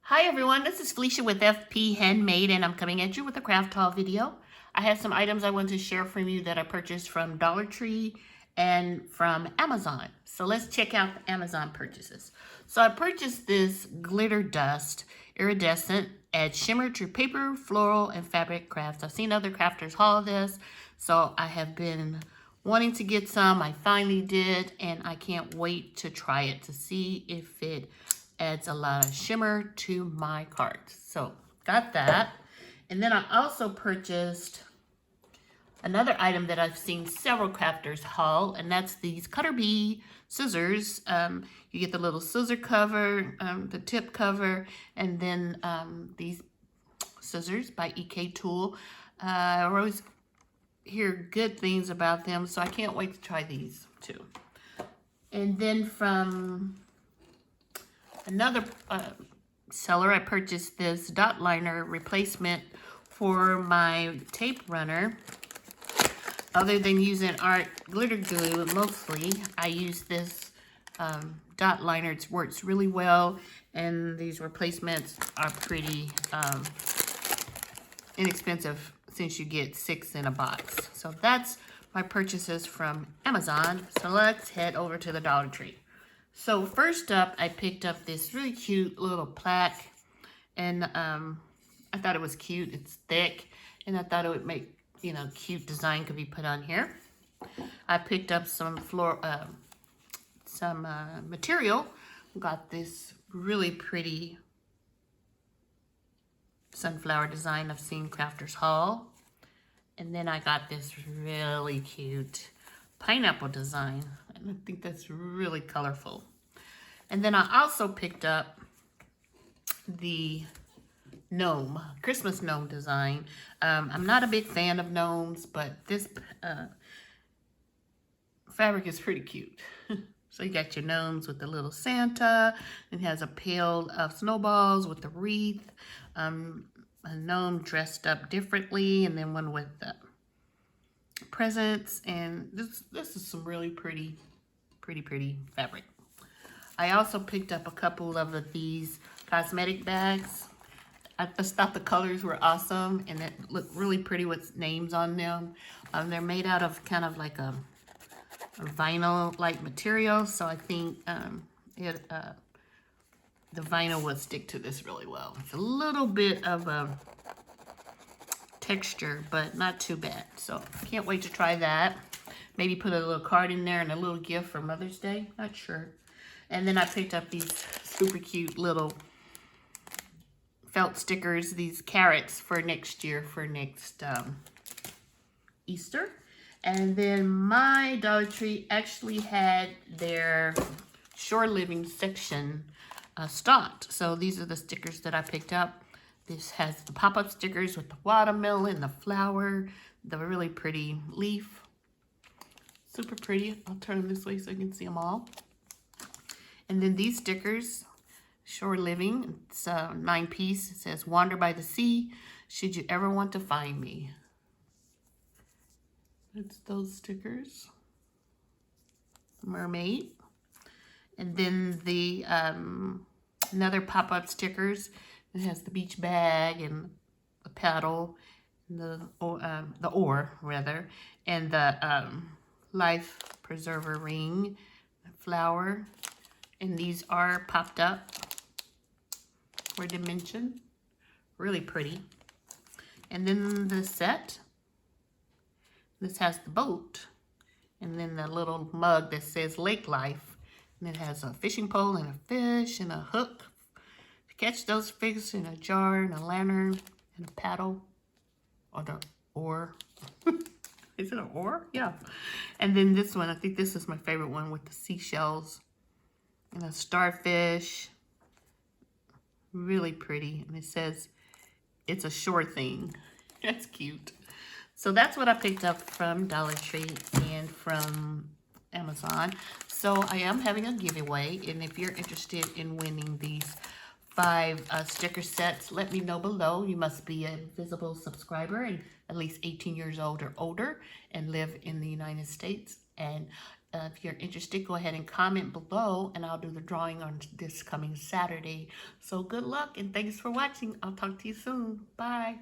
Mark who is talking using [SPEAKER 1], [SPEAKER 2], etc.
[SPEAKER 1] Hi everyone, this is Felicia with FP Handmade and I'm coming at you with a craft haul video. I have some items I want to share from you that I purchased from Dollar Tree and from Amazon. So let's check out the Amazon purchases. So I purchased this glitter dust, iridescent, adds shimmer to paper, floral, and fabric crafts. I've seen other crafters haul this, so I have been wanting to get some. I finally did, and I can't wait to try it to see if it adds a lot of shimmer to my cart. So got that. And then I also purchased another item that I've seen several crafters haul, and that's these Cutter Bee scissors. You get the little scissor cover, the tip cover, and then these scissors by EK Tool. I always hear good things about them, so I can't wait to try these too. And then from another seller, I purchased this dot liner replacement for my tape runner. Other than using art glitter glue, mostly, I use this dot liner. It works really well, and these replacements are pretty inexpensive since you get 6 in a box. So that's my purchases from Amazon. So let's head over to the Dollar Tree. So first up, I picked up this really cute little plaque, and I thought it was cute. It's thick, and I thought it would make, cute design could be put on here. I picked up some material. Got this really pretty sunflower design I've seen crafters haul. And then I got this really cute pineapple design. And I think that's really colorful. And then I also picked up the gnome, Christmas gnome design. I'm not a big fan of gnomes, but this fabric is pretty cute. So you got your gnomes with the little Santa, and has a pail of snowballs with the wreath, a gnome dressed up differently, and then one with presents. And this is some really pretty fabric. I also picked up a couple of these cosmetic bags. I just thought the colors were awesome, and it looked really pretty with names on them. They're made out of kind of like a vinyl-like material, so I think the vinyl would stick to this really well. It's a little bit of a texture, but not too bad. So can't wait to try that. Maybe put a little card in there and a little gift for Mother's Day. Not sure. And then I picked up these super cute little felt stickers, these carrots for next year, for next Easter. And then my Dollar Tree actually had their shore living section stocked. So these are the stickers that I picked up. This has the pop-up stickers with the watermelon, the flower, the really pretty leaf. Super pretty. I'll turn them this way so you can see them all. And then these stickers, shore living, it's a 9-piece. It says, "Wander by the sea, should you ever want to find me." It's those stickers. Mermaid. And then the another pop-up stickers. It has the beach bag and the paddle, and the oar rather, and the life preserver ring, flower. And these are popped up for dimension. Really pretty. And then the set. This has the boat, and then the little mug that says Lake Life, and it has a fishing pole and a fish and a hook to catch those fish, in a jar and a lantern and a paddle, or the oar. Is it an oar? Yeah. And then this one, I think this is my favorite one, with the seashells and a starfish. Really pretty, and it says it's a shore thing. That's cute. So that's what I picked up from Dollar Tree and from Amazon. So I am having a giveaway, and if you're interested in winning these 5 sticker sets, let me know below. You must be a visible subscriber and at least 18 years old or older and live in the United States. And If you're interested, go ahead and comment below and I'll do the drawing on this coming Saturday. So good luck and thanks for watching. I'll talk to you soon. Bye.